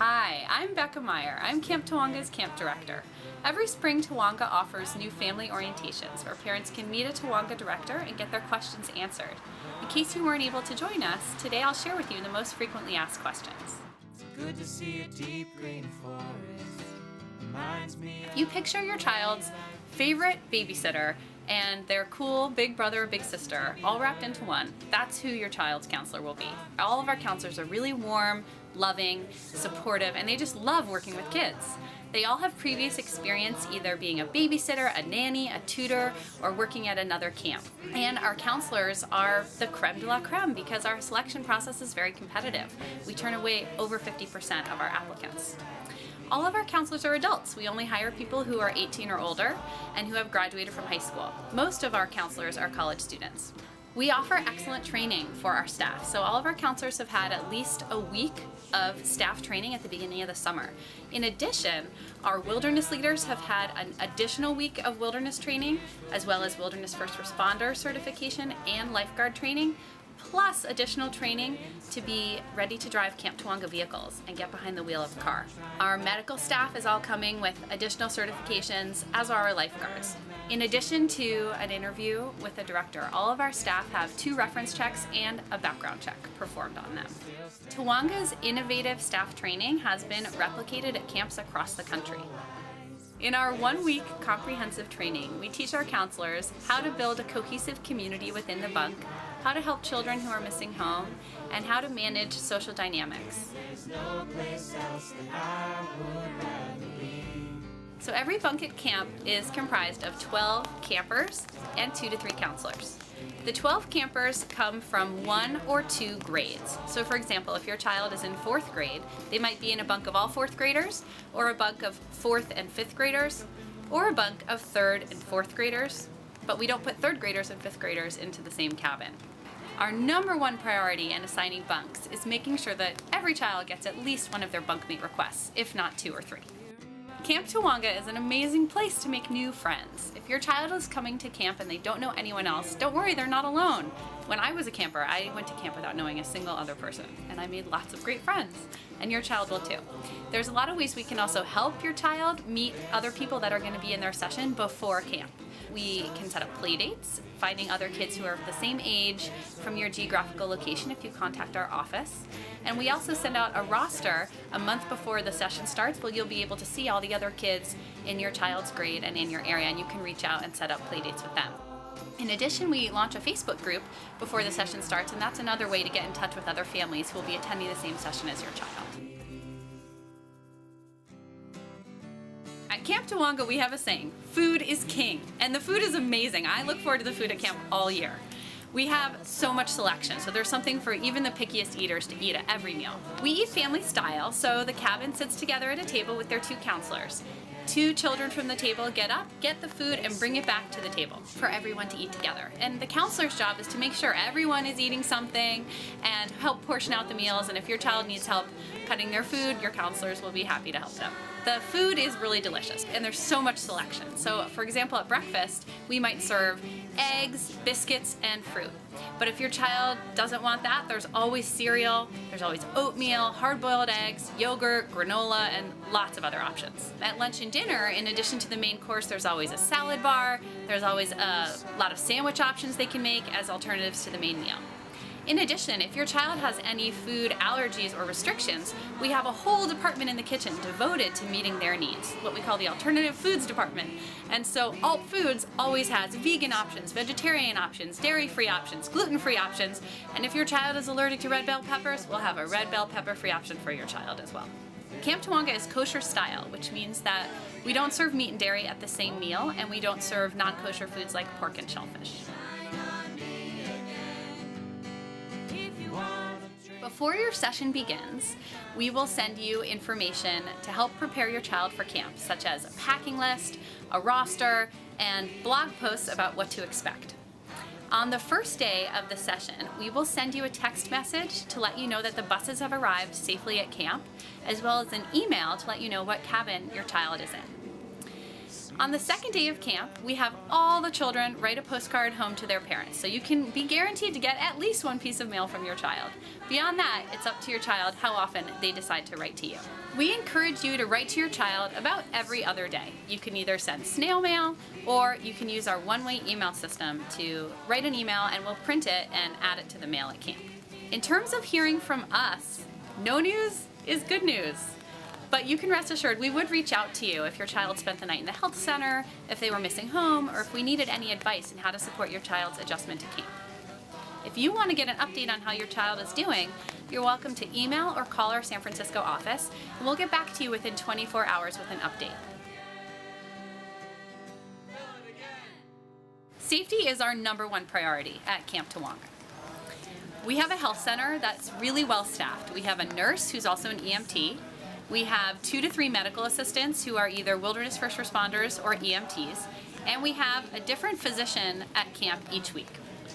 Hi, I'm Becca Meyer. I'm Camp Tawonga's Camp Director. Every spring, Tawonga offers new family orientations where parents can meet a Tawonga director and get their questions answered. In case you weren't able to join us, today I'll share with you the most frequently asked questions. It's good to see a deep green forest. Reminds me If you picture your child's favorite babysitter and their cool big brother or big sister all wrapped into one, that's who your child's counselor will be. All of our counselors are really warm, loving, supportive, and they just love working with kids. They all have previous experience either being a babysitter, a nanny, a tutor, or working at another camp. And our counselors are the creme de la creme because our selection process is very competitive. We turn away over 50% of our applicants. All of our counselors are adults. We only hire people who are 18 or older and who have graduated from high school. Most of our counselors are college students. We offer excellent training for our staff. So all of our counselors have had at least a week of staff training at the beginning of the summer. In addition, our wilderness leaders have had an additional week of wilderness training, as well as wilderness first responder certification and lifeguard training, plus additional training to be ready to drive Camp Tawonga vehicles and get behind the wheel of a car. Our medical staff is all coming with additional certifications, as are our lifeguards. In addition to an interview with a director, all of our staff have 2 reference checks and a background check performed on them. Tawonga's innovative staff training has been replicated at camps across the country. In our 1-week comprehensive training, we teach our counselors how to build a cohesive community within the bunk, how to help children who are missing home, and how to manage social dynamics. So every bunk at camp is comprised of 12 campers and 2 to 3 counselors. The 12 campers come from 1 or 2 grades. So for example, if your child is in 4th grade, they might be in a bunk of all 4th graders, or a bunk of 4th and 5th graders, or a bunk of 3rd and 4th graders, but we don't put 3rd graders and 5th graders into the same cabin. Our number 1 priority in assigning bunks is making sure that every child gets at least one of their bunkmate requests, if not 2 or 3. Camp Tawonga is an amazing place to make new friends. If your child is coming to camp and they don't know anyone else, don't worry, they're not alone. When I was a camper, I went to camp without knowing a single other person, and I made lots of great friends, and your child will too. There's a lot of ways we can also help your child meet other people that are going to be in their session before camp. We can set up play dates, finding other kids who are the same age from your geographical location if you contact our office. And we also send out a roster a month before the session starts where you'll be able to see all the other kids in your child's grade and in your area, and you can reach out and set up play dates with them. In addition, we launch a Facebook group before the session starts, and that's another way to get in touch with other families who will be attending the same session as your child. At Camp Tawonga, we have a saying, food is king, and the food is amazing. I look forward to the food at camp all year. We have so much selection, so there's something for even the pickiest eaters to eat at every meal. We eat family style, so the cabin sits together at a table with their 2 counselors. 2 children from the table get up, get the food, and bring it back to the table for everyone to eat together. And the counselor's job is to make sure everyone is eating something and help portion out the meals, and if your child needs help cutting their food, your counselors will be happy to help them. The food is really delicious, and there's so much selection. So for example, at breakfast, we might serve eggs, biscuits, and fruit. But if your child doesn't want that, there's always cereal, there's always oatmeal, hard-boiled eggs, yogurt, granola, and lots of other options. At lunch and dinner, in addition to the main course, there's always a salad bar, there's always a lot of sandwich options they can make as alternatives to the main meal. In addition, if your child has any food allergies or restrictions, we have a whole department in the kitchen devoted to meeting their needs, what we call the Alternative Foods Department. And so Alt Foods always has vegan options, vegetarian options, dairy-free options, gluten-free options, and if your child is allergic to red bell peppers, we'll have a red bell pepper-free option for your child as well. Camp Tawonga is kosher style, which means that we don't serve meat and dairy at the same meal, and we don't serve non-kosher foods like pork and shellfish. Before your session begins, we will send you information to help prepare your child for camp, such as a packing list, a roster, and blog posts about what to expect. On the first day of the session, we will send you a text message to let you know that the buses have arrived safely at camp, as well as an email to let you know what cabin your child is in. On the second day of camp, we have all the children write a postcard home to their parents, so you can be guaranteed to get at least one piece of mail from your child. Beyond that, it's up to your child how often they decide to write to you. We encourage you to write to your child about every other day. You can either send snail mail, or you can use our one-way email system to write an email and we'll print it and add it to the mail at camp. In terms of hearing from us, no news is good news. But you can rest assured we would reach out to you if your child spent the night in the health center, if they were missing home, or if we needed any advice on how to support your child's adjustment to camp. If you want to get an update on how your child is doing, you're welcome to email or call our San Francisco office, and we'll get back to you within 24 hours with an update. Safety is our #1 priority at Camp Tawonga. We have a health center that's really well staffed. We have a nurse who's also an EMT. We have 2 to 3 medical assistants who are either wilderness first responders or EMTs, and we have a different physician at camp each week.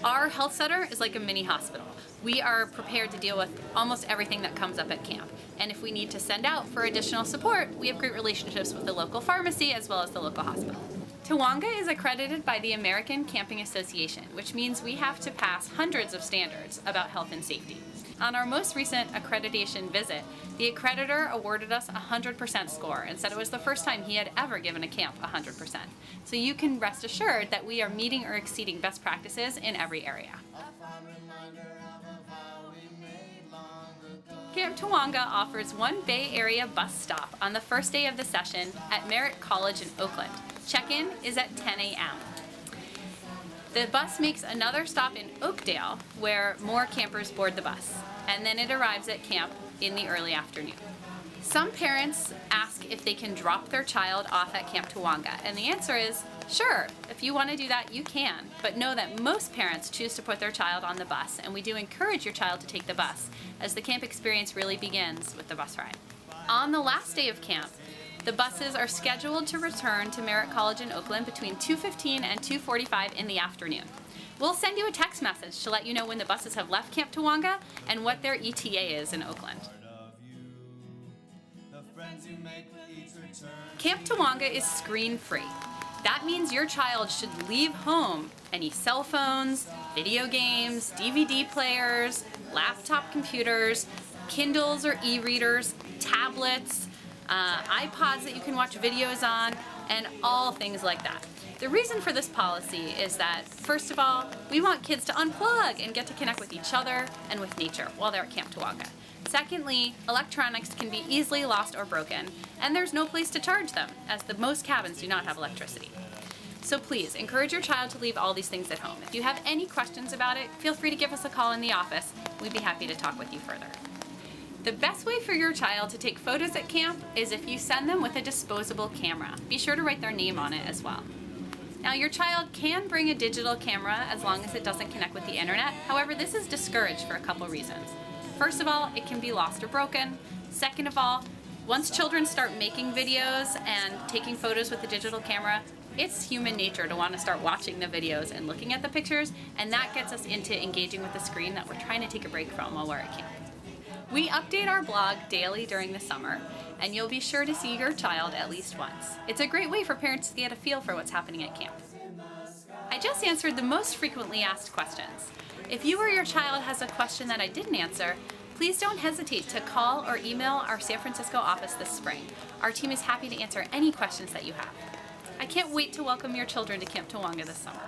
Our health center is like a mini hospital. We are prepared to deal with almost everything that comes up at camp, and if we need to send out for additional support, we have great relationships with the local pharmacy as well as the local hospital. Tawonga is accredited by the American Camping Association, which means we have to pass hundreds of standards about health and safety. On our most recent accreditation visit, the accreditor awarded us a 100% score and said it was the first time he had ever given a camp 100%. So you can rest assured that we are meeting or exceeding best practices in every area. Camp Tawonga offers one Bay Area bus stop on the first day of the session at Merritt College in Oakland. Check-in is at 10 a.m. The bus makes another stop in Oakdale, where more campers board the bus, and then it arrives at camp in the early afternoon. Some parents ask if they can drop their child off at Camp Tawonga, and the answer is, sure, if you want to do that, you can, but know that most parents choose to put their child on the bus, and we do encourage your child to take the bus, as the camp experience really begins with the bus ride. On the last day of camp, the buses are scheduled to return to Merritt College in Oakland between 2:15 and 2:45 in the afternoon. We'll send you a text message to let you know when the buses have left Camp Tawonga and what their ETA is in Oakland. Camp Tawonga is screen-free. That means your child should leave home any cell phones, video games, DVD players, laptop computers, Kindles or e-readers, tablets, iPods that you can watch videos on, and all things like that. The reason for this policy is that, first of all, we want kids to unplug and get to connect with each other and with nature while they're at Camp Tawonga. Secondly, electronics can be easily lost or broken, and there's no place to charge them, as most cabins do not have electricity. So please, encourage your child to leave all these things at home. If you have any questions about it, feel free to give us a call in the office. We'd be happy to talk with you further. The best way for your child to take photos at camp is if you send them with a disposable camera. Be sure to write their name on it as well. Now, your child can bring a digital camera as long as it doesn't connect with the internet. However, this is discouraged for a couple reasons. First of all, it can be lost or broken. Second of all, once children start making videos and taking photos with the digital camera, it's human nature to want to start watching the videos and looking at the pictures, and that gets us into engaging with the screen that we're trying to take a break from while we're at camp. We update our blog daily during the summer, and you'll be sure to see your child at least once. It's a great way for parents to get a feel for what's happening at camp. I just answered the most frequently asked questions. If you or your child has a question that I didn't answer, please don't hesitate to call or email our San Francisco office this spring. Our team is happy to answer any questions that you have. I can't wait to welcome your children to Camp Tawonga this summer.